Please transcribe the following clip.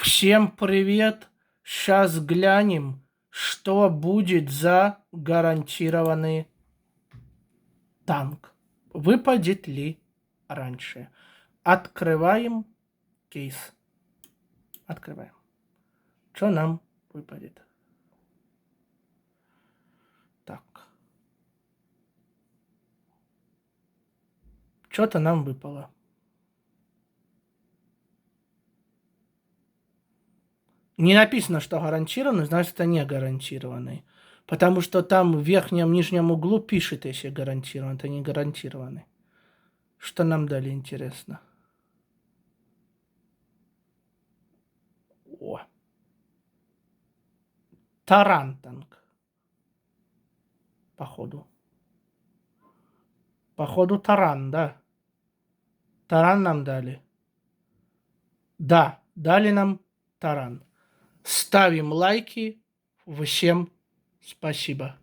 Всем привет! Сейчас глянем, что будет за гарантированный танк. Выпадет ли раньше? Открываем кейс. Открываем. Что нам выпадет? Так. Что-то нам выпало. Не написано, что гарантированный, значит, это не гарантированный. Потому что там в верхнем нижнем углу пишет, если гарантирован, это не гарантированный. Что нам дали, интересно? О. Тарантанг. Походу. Походу таран, да. Таран нам дали. Да, дали нам таран. Ставим лайки. Всем спасибо.